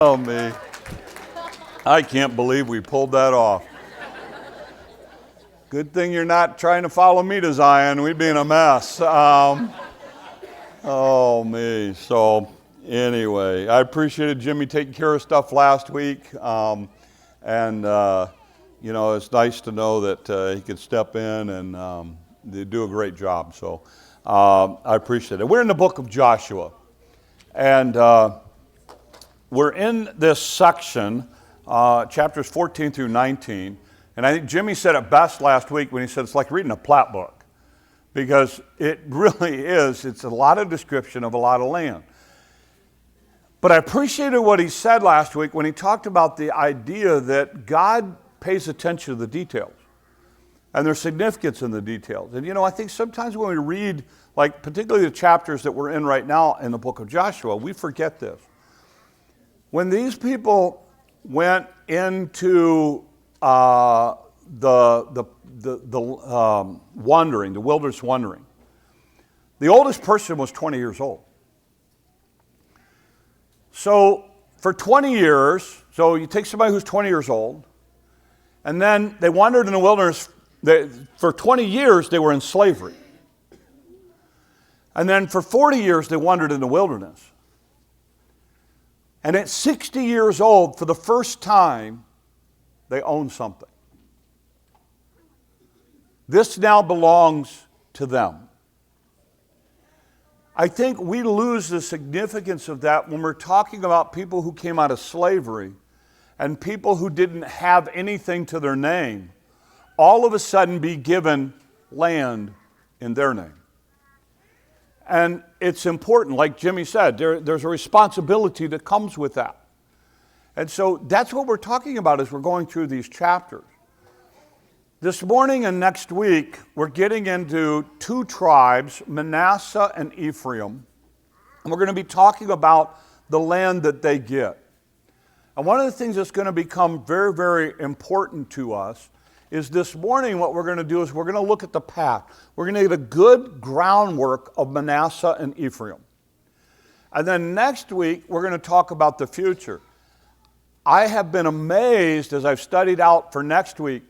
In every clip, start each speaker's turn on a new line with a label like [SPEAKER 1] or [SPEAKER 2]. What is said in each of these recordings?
[SPEAKER 1] Oh, me. I can't believe we pulled that off. Good thing you're not trying to follow me to Zion. We'd be in a mess. Oh, me. So, anyway, I appreciated Jimmy taking care of stuff last week. It's nice to know that he could step in and they do a great job. So, I appreciate it. We're in the book of Joshua. And we're in this section, chapters 14 through 19. And I think Jimmy said it best last week when he said it's like reading a plat book. Because it really is. It's a lot of description of a lot of land. But I appreciated what he said last week when he talked about the idea that God pays attention to the details. And there's significance in the details. And I think sometimes when we read, like particularly the chapters that we're in right now in the book of Joshua, we forget this. When these people went into the wandering, the wilderness wandering, the oldest person was 20 years old. So for 20 years, so you take somebody who's 20 years old, and then they wandered in the wilderness. For 20 years, they were in slavery. And then for 40 years, they wandered in the wilderness. And at 60 years old, for the first time, they own something. This now belongs to them. I think we lose the significance of that when we're talking about people who came out of slavery and people who didn't have anything to their name, all of a sudden be given land in their name. And it's important, like Jimmy said, there's a responsibility that comes with that. And so that's what we're talking about as we're going through these chapters. This morning and next week, we're getting into two tribes, Manasseh and Ephraim. And we're going to be talking about the land that they get. And one of the things that's going to become very, very important to us is this morning what we're going to do is we're going to look at the path. We're going to get a good groundwork of Manasseh and Ephraim. And then next week, we're going to talk about the future. I have been amazed as I've studied out for next week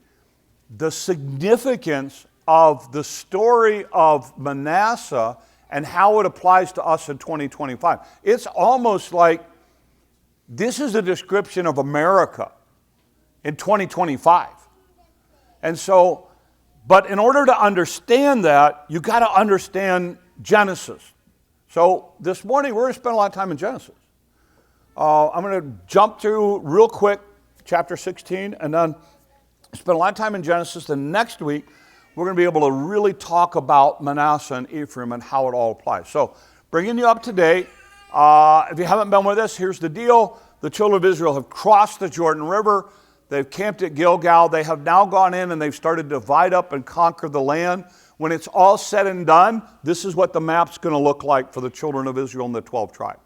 [SPEAKER 1] the significance of the story of Manasseh and how it applies to us in 2025. It's almost like this is a description of America in 2025. And so, but in order to understand that, you got to understand Genesis. So this morning, we're going to spend a lot of time in Genesis. I'm going to jump through real quick, chapter 16, and then spend a lot of time in Genesis. And next week, we're going to be able to really talk about Manasseh and Ephraim and how it all applies. So bringing you up to date, if you haven't been with us, here's the deal. The children of Israel have crossed the Jordan River. They've camped at Gilgal. They have now gone in and they've started to divide up and conquer the land. When it's all said and done, this is what the map's going to look like for the children of Israel and the 12 tribes.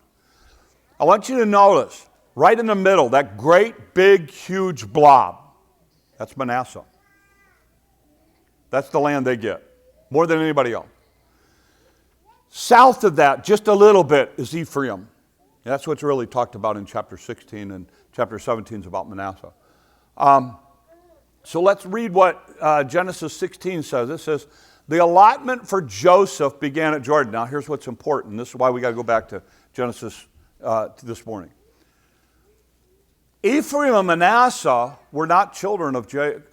[SPEAKER 1] I want you to notice, right in the middle, that great, big, huge blob. That's Manasseh. That's the land they get, more than anybody else. South of that, just a little bit, is Ephraim. That's what's really talked about in chapter 16, and chapter 17 is about Manasseh. So let's read what Genesis 16 says. It says, the allotment for Joseph began at Jordan. Now here's what's important. This is why we got to go back to Genesis this morning. Ephraim and Manasseh were not children of Jacob,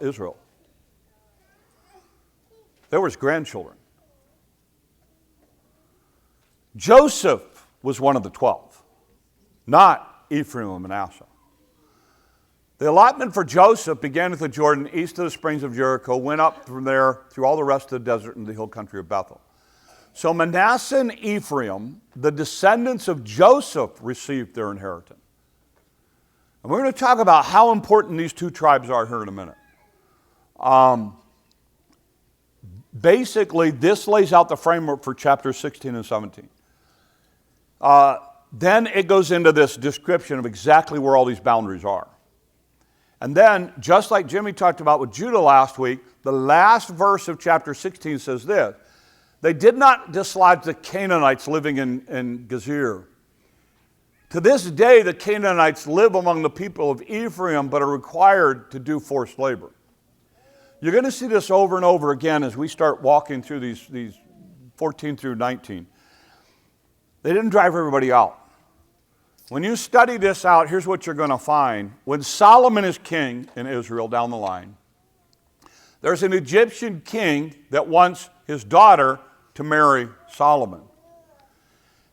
[SPEAKER 1] Israel. They were his grandchildren. Joseph was one of the 12, not Ephraim and Manasseh. The allotment for Joseph began at the Jordan, east of the springs of Jericho, went up from there through all the rest of the desert and the hill country of Bethel. So Manasseh and Ephraim, the descendants of Joseph, received their inheritance. And we're going to talk about how important these two tribes are here in a minute. Basically, this lays out the framework for chapters 16 and 17. Then it goes into this description of exactly where all these boundaries are. And then, just like Jimmy talked about with Judah last week, the last verse of chapter 16 says this, They did not dislodge the Canaanites living in Gezer. To this day, the Canaanites live among the people of Ephraim, but are required to do forced labor. You're going to see this over and over again as we start walking through these 14 through 19. They didn't drive everybody out. When you study this out, here's what you're going to find. When Solomon is king in Israel down the line, there's an Egyptian king that wants his daughter to marry Solomon.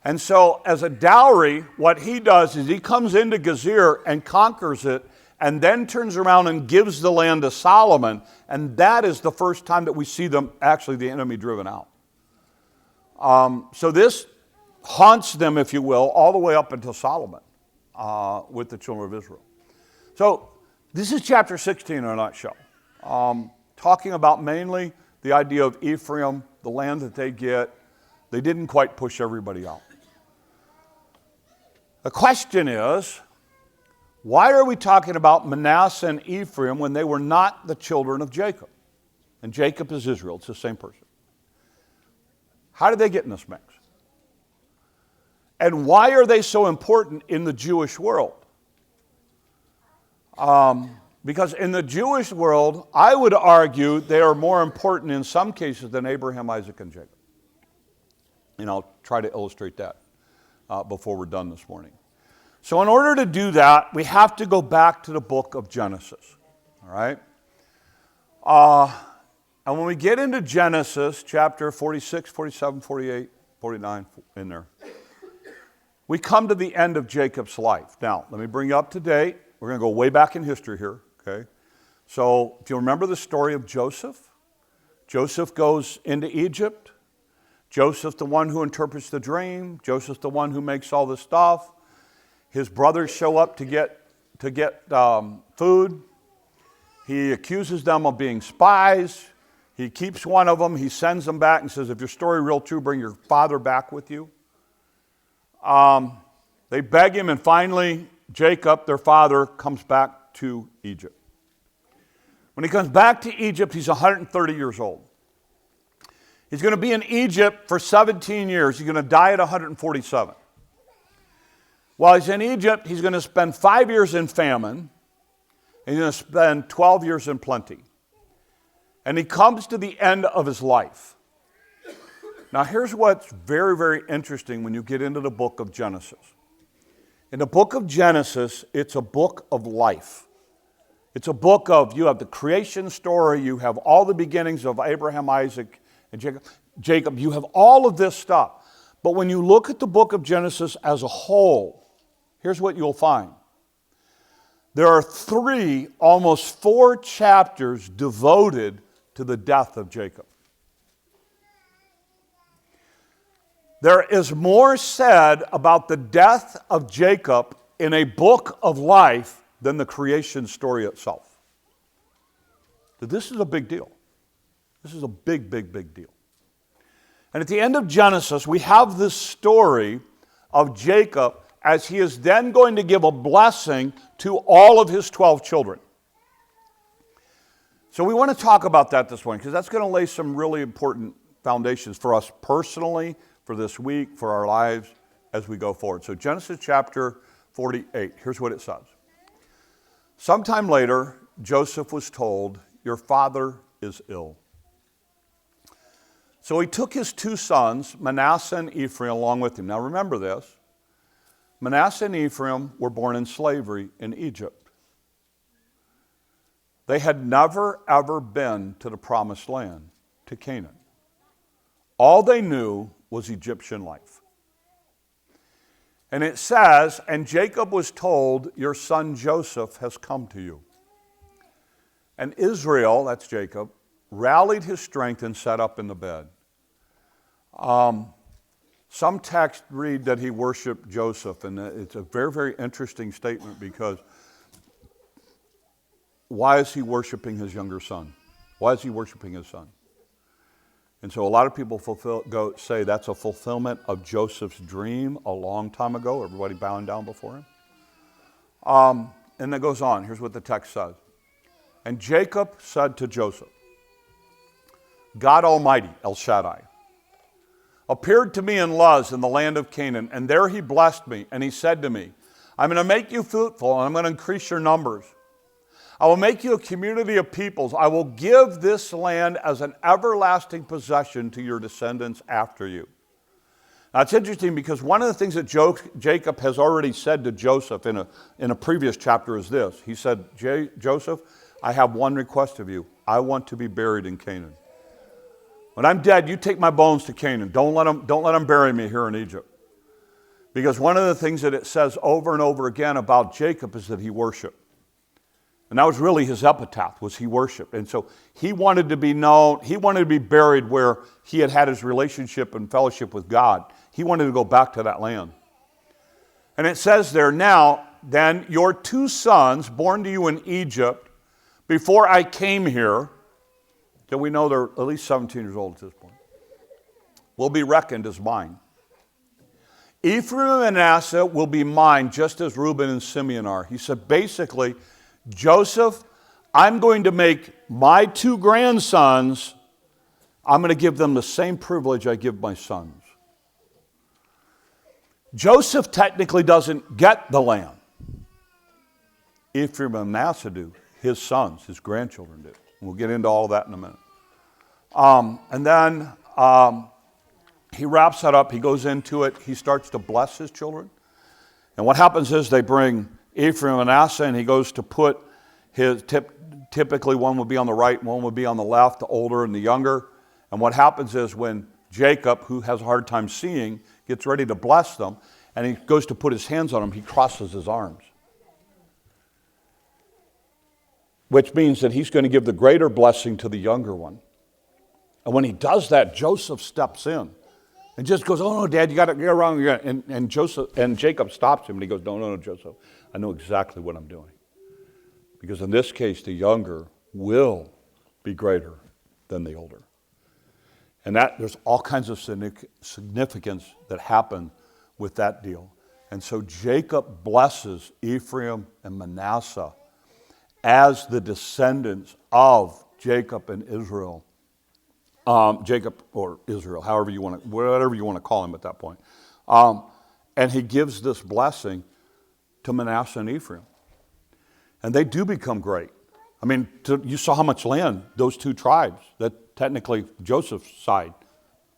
[SPEAKER 1] And so as a dowry, what he does is he comes into Gezer and conquers it and then turns around and gives the land to Solomon. And that is the first time that we see them, actually the enemy driven out. So this haunts them, if you will, all the way up until Solomon with the children of Israel. So this is chapter 16 in a nutshell. Talking about mainly the idea of Ephraim, the land that they get. They didn't quite push everybody out. The question is, why are we talking about Manasseh and Ephraim when they were not the children of Jacob? And Jacob is Israel. It's the same person. How did they get in this mix? And why are they so important in the Jewish world? Because in the Jewish world, I would argue they are more important in some cases than Abraham, Isaac, and Jacob. And I'll try to illustrate that before we're done this morning. So in order to do that, we have to go back to the book of Genesis. All right? And when we get into Genesis, chapter 46, 47, 48, 49, in there, we come to the end of Jacob's life. Now, let me bring you up to date. We're going to go way back in history here, okay? So if you remember the story of Joseph, Joseph goes into Egypt. Joseph's the one who interprets the dream. Joseph's the one who makes all this stuff. His brothers show up to get food. He accuses them of being spies. He keeps one of them. He sends them back and says, if your story is real true, bring your father back with you. They beg him, and finally, Jacob, their father, comes back to Egypt. When he comes back to Egypt, he's 130 years old. He's going to be in Egypt for 17 years. He's going to die at 147. While he's in Egypt, he's going to spend 5 years in famine, and he's going to spend 12 years in plenty. And he comes to the end of his life. Now, here's what's very, very interesting when you get into the book of Genesis. In the book of Genesis, it's a book of life. It's a book of, you have the creation story, you have all the beginnings of Abraham, Isaac, and Jacob. You have all of this stuff. But when you look at the book of Genesis as a whole, here's what you'll find. There are 3, almost 4 chapters devoted to the death of Jacob. There is more said about the death of Jacob in a book of life than the creation story itself. So this is a big deal. This is a big, big, big deal. And at the end of Genesis, we have this story of Jacob as he is then going to give a blessing to all of his 12 children. So we want to talk about that this morning because that's going to lay some really important foundations for us personally, for this week, for our lives as we go forward. So Genesis chapter 48, here's what it says. Sometime later, Joseph was told, your father is ill. So he took his 2 sons, Manasseh and Ephraim, along with him. Now remember this. Manasseh and Ephraim were born in slavery in Egypt. They had never, ever been to the promised land, to Canaan. All they knew was Egyptian life. And it says, and Jacob was told, your son Joseph has come to you. And Israel, that's Jacob, rallied his strength and sat up in the bed. Some texts read that he worshiped Joseph, and it's a very, very interesting statement because why is he worshiping his younger son? Why is he worshiping his son? And so a lot of people say that's a fulfillment of Joseph's dream a long time ago, everybody bowing down before him. And that goes on. Here's what the text says. And Jacob said to Joseph, God Almighty, El Shaddai, appeared to me in Luz in the land of Canaan, and there he blessed me, and he said to me, I'm going to make you fruitful, and I'm going to increase your numbers. I will make you a community of peoples. I will give this land as an everlasting possession to your descendants after you. Now, it's interesting because one of the things that Jacob has already said to Joseph in a previous chapter is this. He said, Joseph, I have one request of you. I want to be buried in Canaan. When I'm dead, you take my bones to Canaan. Don't let them bury me here in Egypt. Because one of the things that it says over and over again about Jacob is that he worshiped. And that was really his epitaph, was he worshiped. And so he wanted to be known, he wanted to be buried where he had had his relationship and fellowship with God. He wanted to go back to that land. And it says there, now, then your 2 sons born to you in Egypt, before I came here, that we know they're at least 17 years old at this point, will be reckoned as mine. Ephraim and Manasseh will be mine just as Reuben and Simeon are. He said, basically, Joseph, I'm going to make my 2 grandsons, I'm going to give them the same privilege I give my sons. Joseph technically doesn't get the land. Ephraim and Manasseh do. His sons, his grandchildren do. We'll get into all of that in a minute. And then he wraps that up. He goes into it. He starts to bless his children. And what happens is they bring Ephraim and Manasseh, and he goes to put his, typically one would be on the right, one would be on the left, the older and the younger. And what happens is when Jacob, who has a hard time seeing, gets ready to bless them, and he goes to put his hands on them, he crosses his arms. Which means that he's going to give the greater blessing to the younger one. And when he does that, Joseph steps in and just goes, oh no, Dad, you got to get around. And Jacob stops him and he goes, no, Joseph, I know exactly what I'm doing. Because in this case, the younger will be greater than the older. And that there's all kinds of significance that happen with that deal. And so Jacob blesses Ephraim and Manasseh as the descendants of Jacob and Israel. Jacob or Israel, whatever you want to call him at that point. And he gives this blessing to Manasseh and Ephraim. And they do become great. I mean, you saw how much land those 2 tribes that technically Joseph's side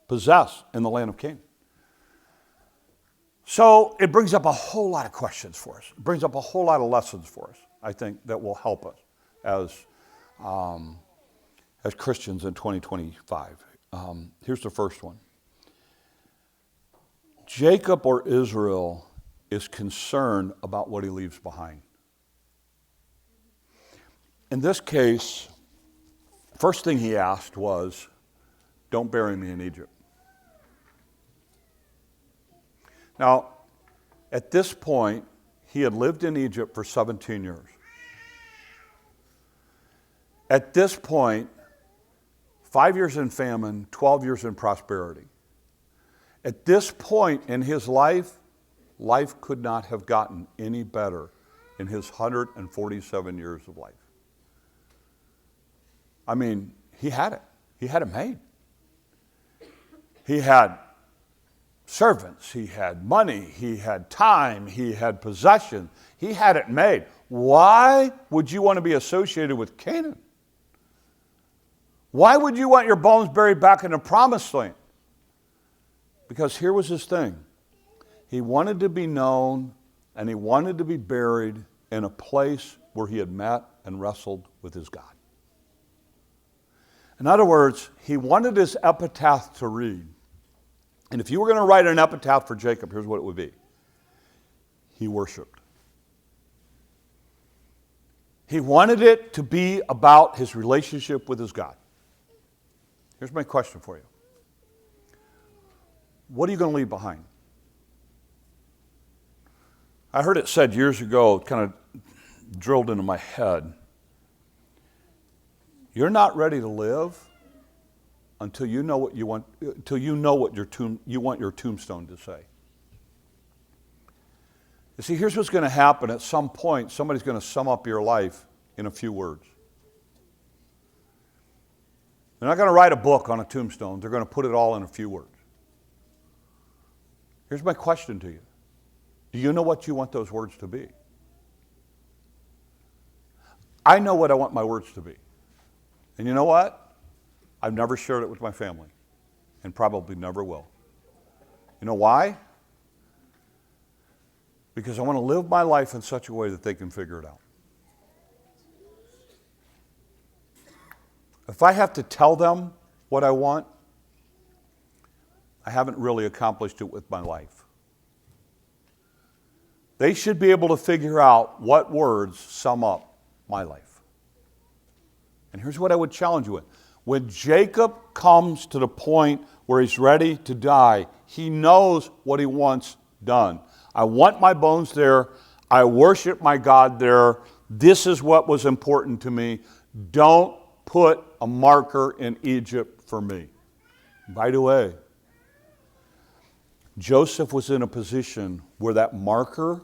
[SPEAKER 1] possess in the land of Canaan. So it brings up a whole lot of questions for us. It brings up a whole lot of lessons for us, I think, that will help us as Christians in 2025. Here's the first one. Jacob or Israel is concerned about what he leaves behind. In this case, first thing he asked was, don't bury me in Egypt. Now, at this point, he had lived in Egypt for 17 years. At this point, 5 years in famine, 12 years in prosperity. At this point in his life, life could not have gotten any better in his 147 years of life. I mean, he had it. He had it made. He had servants, he had money, he had time, he had possession. He had it made. Why would you want to be associated with Canaan? Why would you want your bones buried back in the promised land? Because here was his thing. He wanted to be known and he wanted to be buried in a place where he had met and wrestled with his God. In other words, he wanted his epitaph to read. And if you were going to write an epitaph for Jacob, here's what it would be. He worshiped. He wanted it to be about his relationship with his God. Here's my question for you. What are you going to leave behind? I heard it said years ago, kind of drilled into my head. You're not ready to live until you know what you want, until you know what you want your tombstone to say. You see, here's what's going to happen. At some point, somebody's going to sum up your life in a few words. They're not going to write a book on a tombstone. They're going to put it all in a few words. Here's my question to you. Do you know what you want those words to be? I know what I want my words to be. And you know what? I've never shared it with my family, and probably never will. You know why? Because I want to live my life in such a way that they can figure it out. If I have to tell them what I want, I haven't really accomplished it with my life. They should be able to figure out what words sum up my life. And here's what I would challenge you with. When Jacob comes to the point where he's ready to die, he knows what he wants done. I want my bones there. I worship my God there. This is what was important to me. Don't put a marker in Egypt for me. By the way, Joseph was in a position where that marker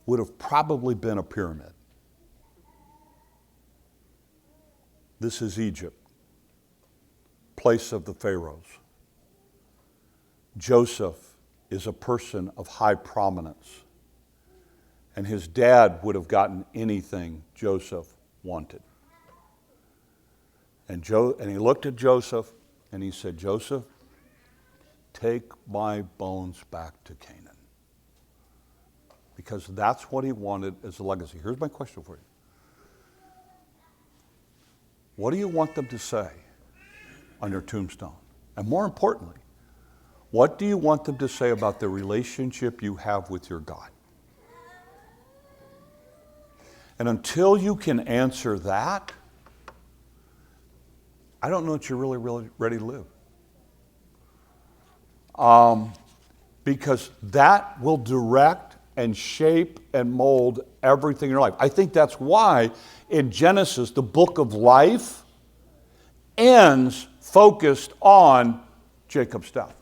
[SPEAKER 1] would have probably been a pyramid. This is Egypt, place of the pharaohs. Joseph is a person of high prominence, and his dad would have gotten anything Joseph wanted. And he looked at Joseph and he said, Joseph, take my bones back to Canaan. Because that's what he wanted as a legacy. Here's my question for you. What do you want them to say on your tombstone? And more importantly, what do you want them to say about the relationship you have with your God? And until you can answer that, I don't know that you're really ready to live. Because that will direct and shape and mold everything in your life. I think that's why in Genesis, the book of life ends focused on Jacob's death.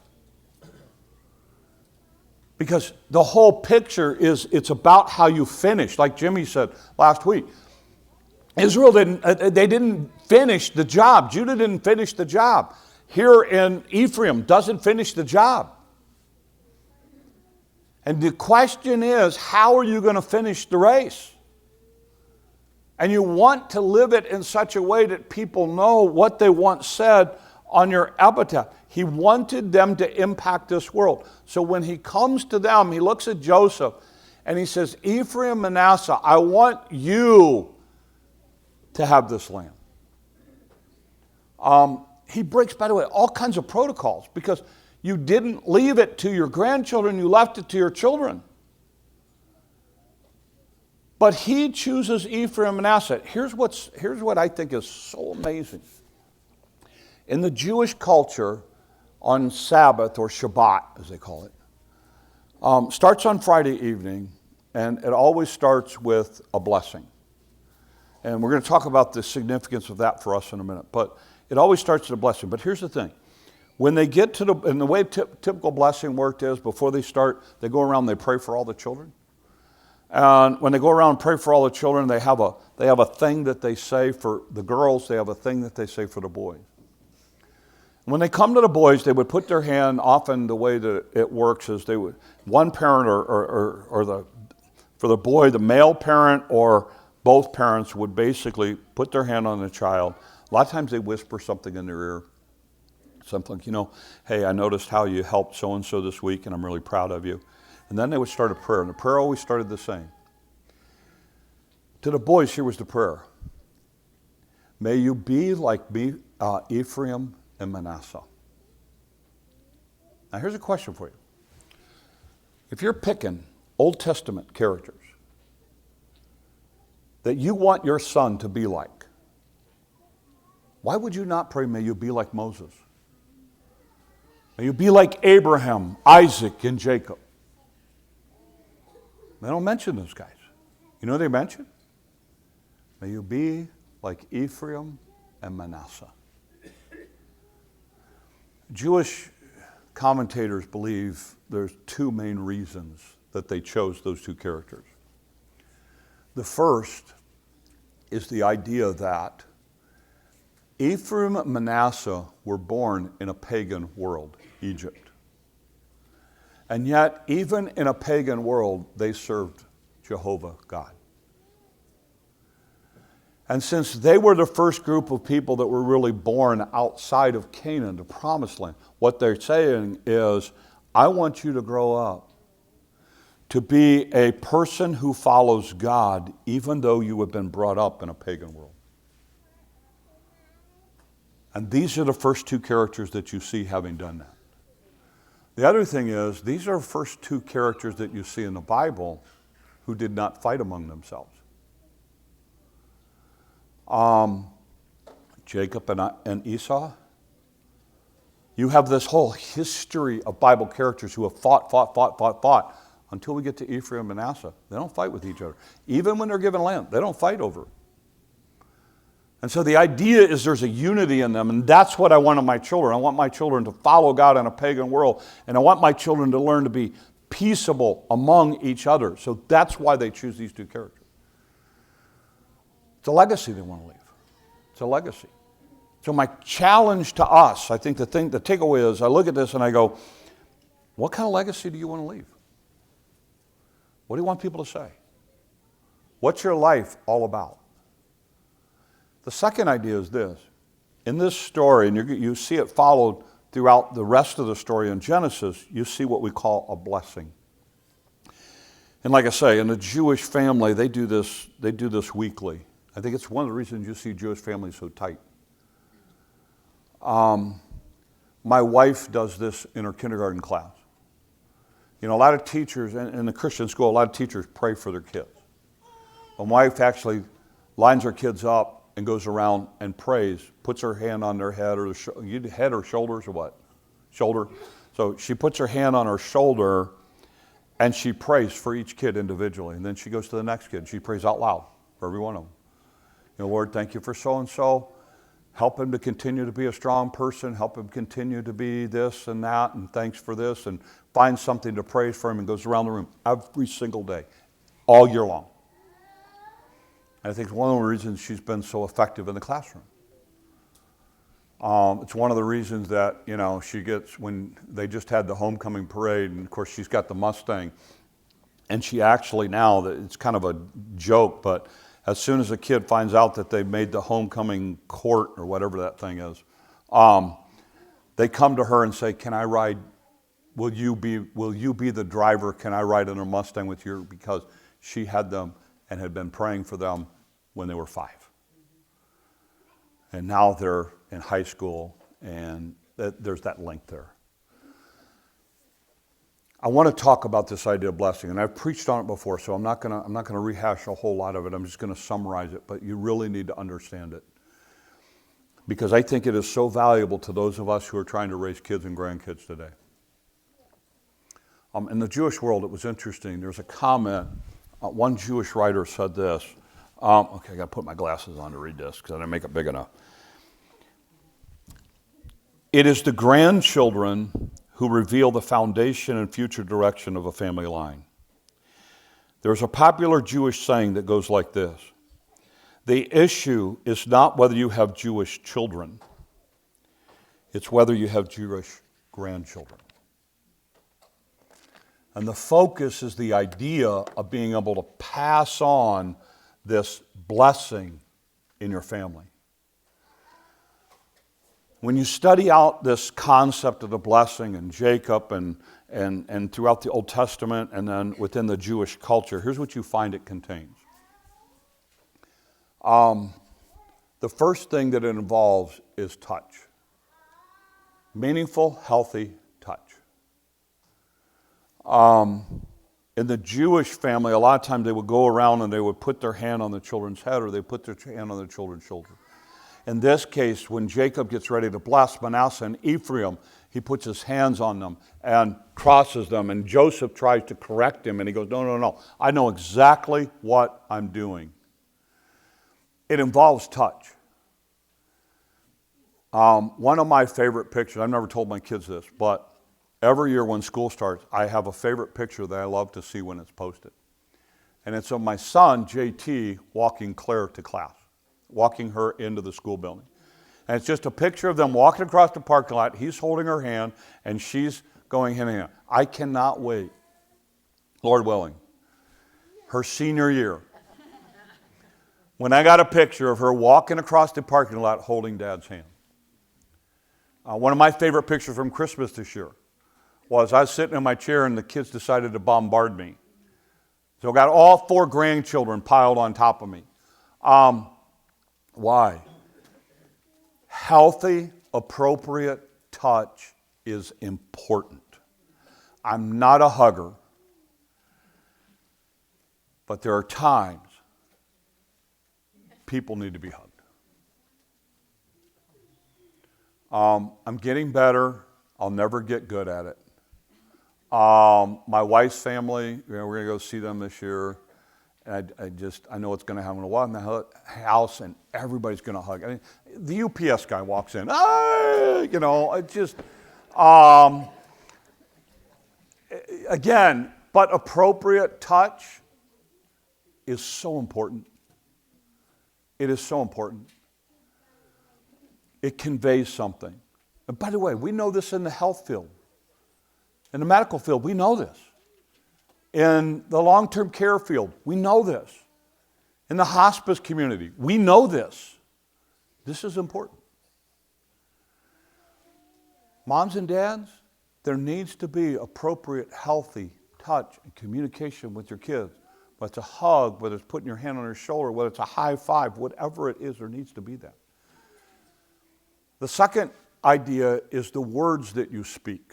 [SPEAKER 1] Because the whole picture it's about how you finish. Like Jimmy said last week, Israel didn't finish the job. Judah didn't finish the job. Here in Ephraim doesn't finish the job. And the question is, how are you going to finish the race? And you want to live it in such a way that people know what they once said on your epitaph. He wanted them to impact this world. So when he comes to them, he looks at Joseph and he says, Ephraim Manasseh, I want you to have this land. He breaks, by the way, all kinds of protocols because you didn't leave it to your grandchildren, you left it to your children. But he chooses Ephraim Manasseh. Here's what I think is so amazing. In the Jewish culture, on Sabbath, or Shabbat, as they call it, starts on Friday evening, and it always starts with a blessing. And we're going to talk about the significance of that for us in a minute. But it always starts with a blessing. But here's the thing. When they get to and the way typical blessing worked is, before they start, they go around and they pray for all the children. And when they go around and pray for all the children, they have a thing that they say for the girls, they have a thing that they say for the boys. When they come to the boys, they would put their hand, often the way that it works is one parent for the boy, the male parent or both parents would basically put their hand on the child. A lot of times they whisper something in their ear. Something like, hey, I noticed how you helped so-and-so this week, and I'm really proud of you. And then they would start a prayer, and the prayer always started the same. To the boys, here was the prayer. May you be like me, Ephraim and Manasseh. Now here's a question for you. If you're picking Old Testament characters that you want your son to be like, why would you not pray, may you be like Moses? May you be like Abraham, Isaac, and Jacob. They don't mention those guys. You know what they mention? May you be like Ephraim and Manasseh. Jewish commentators believe there's two main reasons that they chose those two characters. The first is the idea that Ephraim and Manasseh were born in a pagan world, Egypt. And yet, even in a pagan world, they served Jehovah God. And since they were the first group of people that were really born outside of Canaan, the promised land, what they're saying is, I want you to grow up to be a person who follows God, even though you have been brought up in a pagan world. And these are the first two characters that you see having done that. The other thing is, these are the first two characters that you see in the Bible who did not fight among themselves. Jacob and Esau. You have this whole history of Bible characters who have fought, until we get to Ephraim and Manasseh. They don't fight with each other. Even when they're given land, they don't fight over it. And so the idea is there's a unity in them, and that's what I want in my children. I want my children to follow God in a pagan world, and I want my children to learn to be peaceable among each other. So that's why they choose these two characters. It's a legacy they want to leave. It's a legacy. So my challenge to us, I think the takeaway is, I look at this and I go, what kind of legacy do you want to leave? What do you want people to say? What's your life all about? The second idea is this. In this story, and you see it followed throughout the rest of the story in Genesis, you see what we call a blessing. And like I say, in a Jewish family, they do this weekly. I think it's one of the reasons you see Jewish families so tight. My wife does this in her kindergarten class. You know, a lot of teachers, in the Christian school, a lot of teachers pray for their kids. My wife actually lines her kids up and goes around and prays, puts her hand on their head, or head or shoulders or what? Shoulder. So she puts her hand on her shoulder and she prays for each kid individually. And then she goes to the next kid. She prays out loud for every one of them. You know, Lord, thank you for so-and-so. Help him to continue to be a strong person. Help him continue to be this and that, and thanks for this, and find something to praise for him, and goes around the room every single day, all year long. And I think it's one of the reasons she's been so effective in the classroom. It's one of the reasons that, you know, she gets, when they just had the homecoming parade, and of course she's got the Mustang, and she actually now, it's kind of a joke, but as soon as a kid finds out that they made the homecoming court or whatever that thing is, they come to her and say, "Can I ride? Will you be the driver? Can I ride in a Mustang with you?" Because she had them and had been praying for them when they were 5, and now they're in high school, and there's that link there. I want to talk about this idea of blessing, and I've preached on it before, so I'm not going to rehash a whole lot of it. I'm just going to summarize it, but you really need to understand it, because I think it is so valuable to those of us who are trying to raise kids and grandkids today. In the Jewish world, it was interesting. There's a comment. One Jewish writer said this. Okay, I got to put my glasses on to read this because I didn't make it big enough. It is the grandchildren who reveal the foundation and future direction of a family line. There's a popular Jewish saying that goes like this: the issue is not whether you have Jewish children, it's whether you have Jewish grandchildren. And the focus is the idea of being able to pass on this blessing in your family. When you study out this concept of the blessing in Jacob and throughout the Old Testament and then within the Jewish culture, here's what you find it contains. The first thing that it involves is touch. Meaningful, healthy touch. In the Jewish family, a lot of times they would go around and they would put their hand on the children's head, or they put their hand on the children's shoulder. In this case, when Jacob gets ready to bless Manasseh and Ephraim, he puts his hands on them and crosses them, and Joseph tries to correct him, and he goes, no, I know exactly what I'm doing. It involves touch. One of my favorite pictures, I've never told my kids this, but every year when school starts, I have a favorite picture that I love to see when it's posted. And it's of my son, JT, walking Claire to class, walking her into the school building. And it's just a picture of them walking across the parking lot. He's holding her hand, and she's going hand in hand. I cannot wait, Lord willing, her senior year, when I got a picture of her walking across the parking lot holding Dad's hand. One of my favorite pictures from Christmas this year was I was sitting in my chair and the kids decided to bombard me. So I got all 4 grandchildren piled on top of me. Why? Healthy, appropriate touch is important. I'm not a hugger, but there are times people need to be hugged. I'm getting better. I'll never get good at it. My wife's family, we're going to go see them this year. And I know it's going to happen. I'm going to walk in the house and everybody's going to hug. I mean, the UPS guy walks in, it just, again, but appropriate touch is so important. It is so important. It conveys something. And by the way, we know this in the health field. In the medical field, we know this. In the long-term care field, we know this. In the hospice community, we know this. This is important. Moms and dads, there needs to be appropriate, healthy touch and communication with your kids. Whether it's a hug, whether it's putting your hand on their shoulder, whether it's a high five, whatever it is, there needs to be that. The second idea is the words that you speak.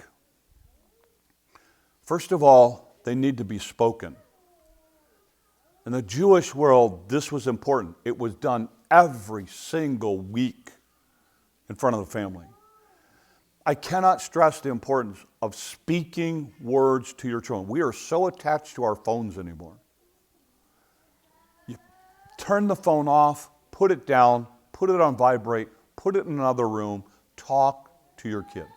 [SPEAKER 1] First of all, they need to be spoken. In the Jewish world, this was important. It was done every single week in front of the family. I cannot stress the importance of speaking words to your children. We are so attached to our phones anymore. You turn the phone off, put it down, put it on vibrate, put it in another room, talk to your kids.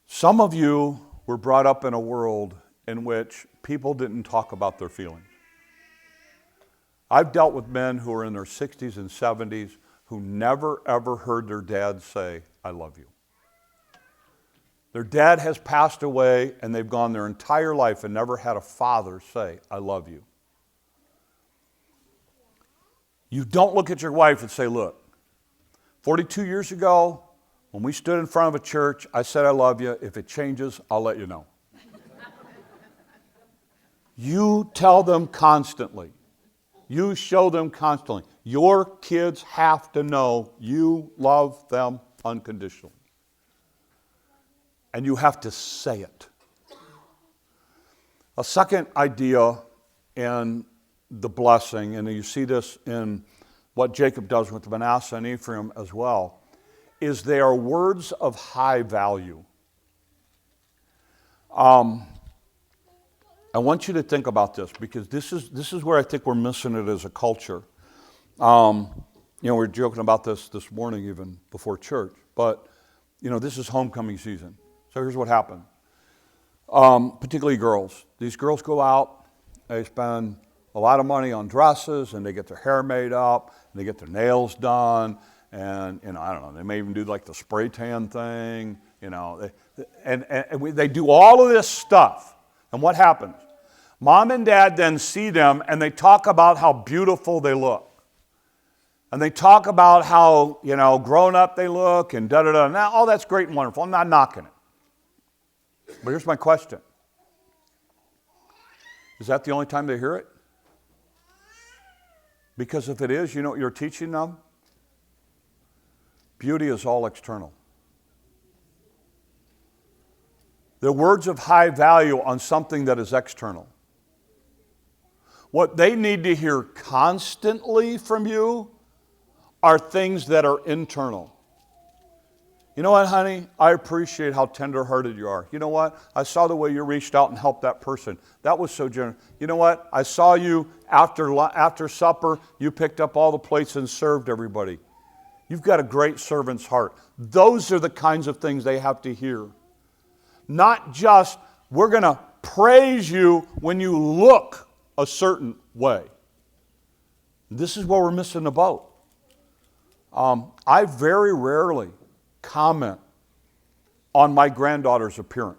[SPEAKER 1] Some of you were brought up in a world in which people didn't talk about their feelings. I've dealt with men who are in their 60s and 70s who never ever heard their dad say, "I love you." Their dad has passed away and they've gone their entire life and never had a father say, "I love you." You don't look at your wife and say, "Look, 42 years ago, when we stood in front of a church, I said, 'I love you.' If it changes, I'll let you know." You tell them constantly. You show them constantly. Your kids have to know you love them unconditionally. And you have to say it. A second idea in the blessing, and you see this in what Jacob does with Manasseh and Ephraim as well, is they are words of high value. I want you to think about this because this is where I think we're missing it as a culture. We were joking about this morning even before church, but this is homecoming season. So here's what happened. Particularly girls. These girls go out, they spend a lot of money on dresses, and they get their hair made up, and they get their nails done, and I don't know, they may even do like the spray tan thing, they do all of this stuff. And what happens? Mom and dad then see them, and they talk about how beautiful they look. And they talk about how, grown up they look, and da-da-da. Now, all that's great and wonderful. I'm not knocking it. But here's my question. Is that the only time they hear it? Because if it is, you know what you're teaching them? Beauty is all external. They're words of high value on something that is external. What they need to hear constantly from you are things that are internal. You know what, honey? I appreciate how tender-hearted you are. You know what? I saw the way you reached out and helped that person. That was so generous. You know what? I saw you after supper. You picked up all the plates and served everybody. You've got a great servant's heart. Those are the kinds of things they have to hear. Not just, we're going to praise you when you look a certain way. This is where we're missing the boat. I very rarely comment on my granddaughter's appearance.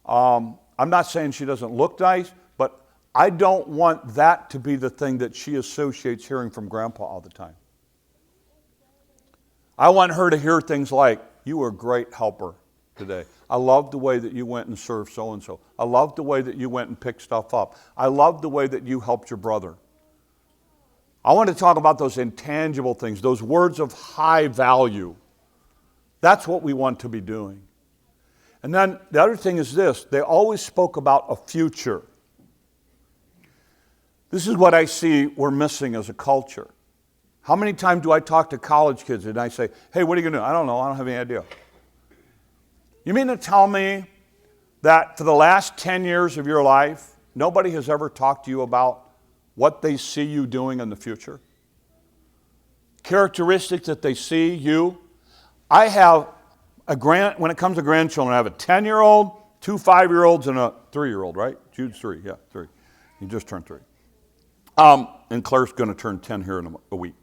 [SPEAKER 1] I'm not saying she doesn't look nice, but I don't want that to be the thing that she associates hearing from Grandpa all the time. I want her to hear things like, you were a great helper today. I love the way that you went and served so-and-so. I love the way that you went and picked stuff up. I love the way that you helped your brother. I want to talk about those intangible things, those words of high value. That's what we want to be doing. And then the other thing is this, they always spoke about a future. This is what I see we're missing as a culture. How many times do I talk to college kids and I say, hey, what are you going to do? I don't know. I don't have any idea. You mean to tell me that for the last 10 years of your life, nobody has ever talked to you about what they see you doing in the future? Characteristics that they see you. I have when it comes to grandchildren, I have a 10-year-old, 2 5-year-olds, and a 3-year-old, right? Jude's 3, yeah, 3. He just turned 3. And Claire's going to turn 10 here in a week.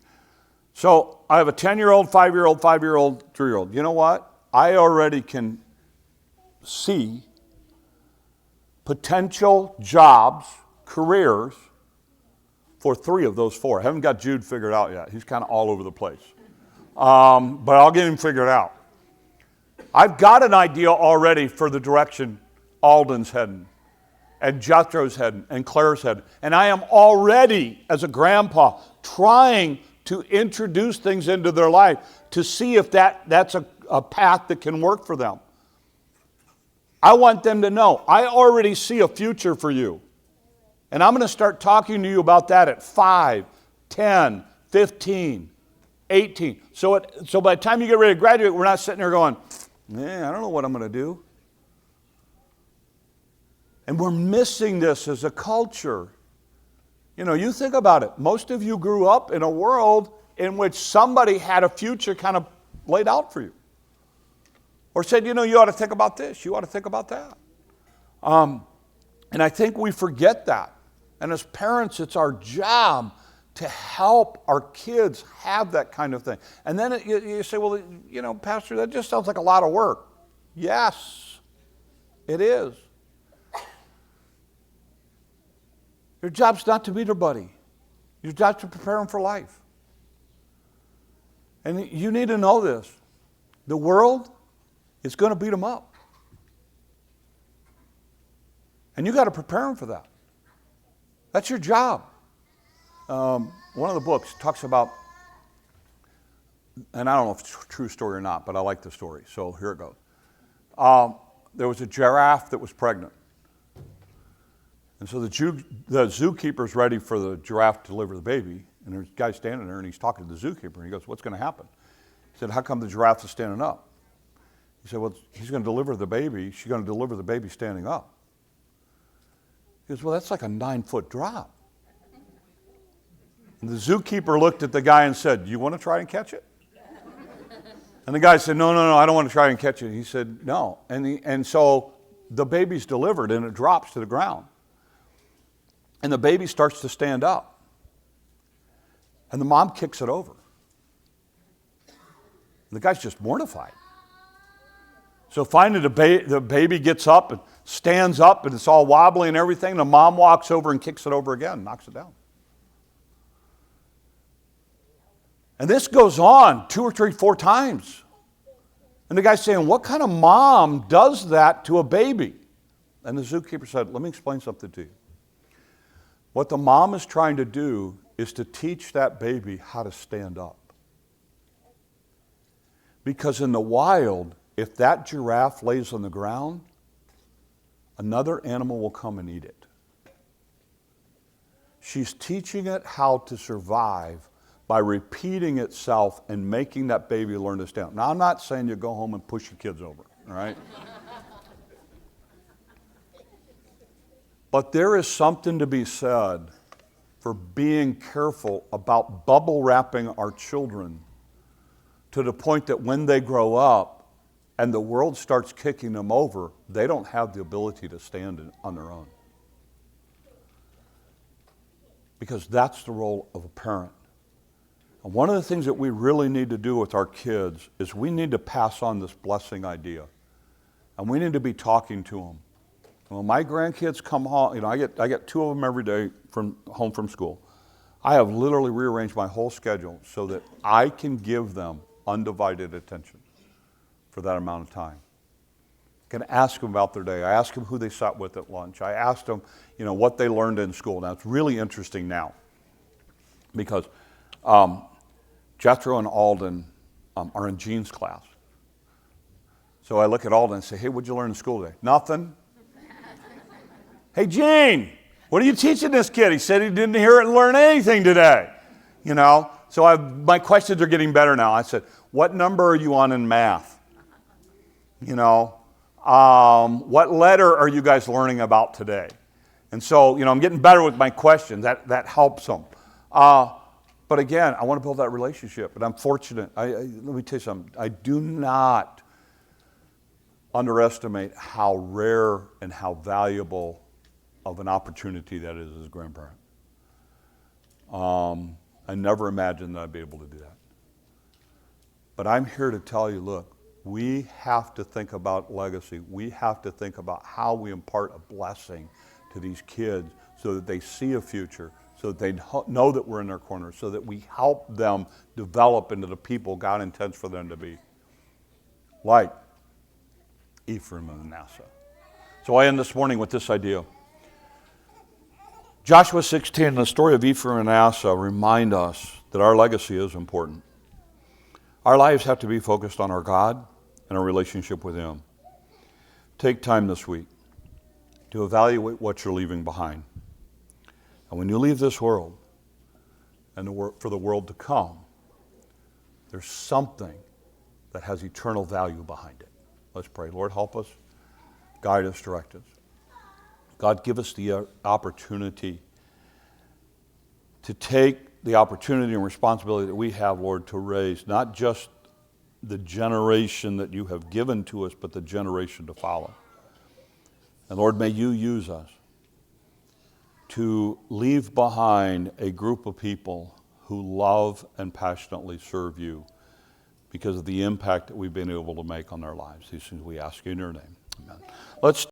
[SPEAKER 1] So I have a 10-year-old, 5-year-old, 5-year-old, 3-year-old. You know what? I already can see potential jobs, careers for 3 of those 4. I haven't got Jude figured out yet. He's kind of all over the place. But I'll get him figured out. I've got an idea already for the direction Alden's heading, and Jethro's heading, and Claire's heading. And I am already, as a grandpa, trying to introduce things into their life to see if that's a path that can work for them. I want them to know, I already see a future for you. And I'm going to start talking to you about that at 5, 10, 15, 18. So by the time you get ready to graduate, we're not sitting there going, man, I don't know what I'm going to do. And we're missing this as a culture. You know, you think about it. Most of you grew up in a world in which somebody had a future kind of laid out for you. Or said, you know, you ought to think about this. You ought to think about that. And I think we forget that. And as parents, it's our job to help our kids have that kind of thing. And then you say, well, you know, Pastor, that just sounds like a lot of work. Yes, it is. Your job's not to be their buddy. Your job's to prepare them for life. And you need to know this. The world is going to beat them up. And you got to prepare them for that. That's your job. One of the books talks about, and I don't know if it's a true story or not, but I like the story, so here it goes. There was a giraffe that was pregnant. And so the zookeeper's ready for the giraffe to deliver the baby, and there's a guy standing there, and he's talking to the zookeeper, and he goes, what's going to happen? He said, how come the giraffe is standing up? He said, well, he's going to deliver the baby. She's going to deliver the baby standing up. He goes, well, that's like a 9-foot drop. And the zookeeper looked at the guy and said, you want to try and catch it? And the guy said, no, I don't want to try and catch it. He said, no. And so the baby's delivered, and it drops to the ground. And the baby starts to stand up. And the mom kicks it over. And the guy's just mortified. So finally the baby gets up and stands up, and it's all wobbly and everything. The mom walks over and kicks it over again, knocks it down. And this goes on 2 or 3, 4 times. And the guy's saying, what kind of mom does that to a baby? And the zookeeper said, let me explain something to you. What the mom is trying to do is to teach that baby how to stand up. Because in the wild, if that giraffe lays on the ground, another animal will come and eat it. She's teaching it how to survive by repeating itself and making that baby learn to stand up. Now, I'm not saying you go home and push your kids over, all right? But there is something to be said for being careful about bubble wrapping our children to the point that when they grow up and the world starts kicking them over, they don't have the ability to stand on their own. Because that's the role of a parent. And one of the things that we really need to do with our kids is we need to pass on this blessing idea. And we need to be talking to them. When my grandkids come home, I get 2 of them every day home from school. I have literally rearranged my whole schedule so that I can give them undivided attention for that amount of time. I can ask them about their day. I ask them who they sat with at lunch. I asked them, what they learned in school. Now, it's really interesting now because Jethro and Alden are in Gene's class. So I look at Alden and say, hey, what'd you learn in school today? Nothing. Hey, Gene, what are you teaching this kid? He said he didn't hear it and learn anything today. So my questions are getting better now. I said, what number are you on in math? What letter are you guys learning about today? And so, I'm getting better with my questions. That helps them. But again, I want to build that relationship. And I'm fortunate. Let me tell you something. I do not underestimate how rare and how valuable of an opportunity that is as a grandparent. I never imagined that I'd be able to do that. But I'm here to tell you, look, we have to think about legacy. We have to think about how we impart a blessing to these kids so that they see a future, so that they know that we're in their corner, so that we help them develop into the people God intends for them to be. Like Ephraim Manasseh. So I end this morning with this idea. Joshua 16 and the story of Ephraim Manasseh remind us that our legacy is important. Our lives have to be focused on our God and our relationship with Him. Take time this week to evaluate what you're leaving behind. And when you leave this world and for the world to come, there's something that has eternal value behind it. Let's pray. Lord, help us, guide us, direct us. God, give us the opportunity to take the opportunity and responsibility that we have, Lord, to raise not just the generation that you have given to us, but the generation to follow. And Lord, may you use us to leave behind a group of people who love and passionately serve you because of the impact that we've been able to make on their lives. These things we ask you in your name. Amen. Let's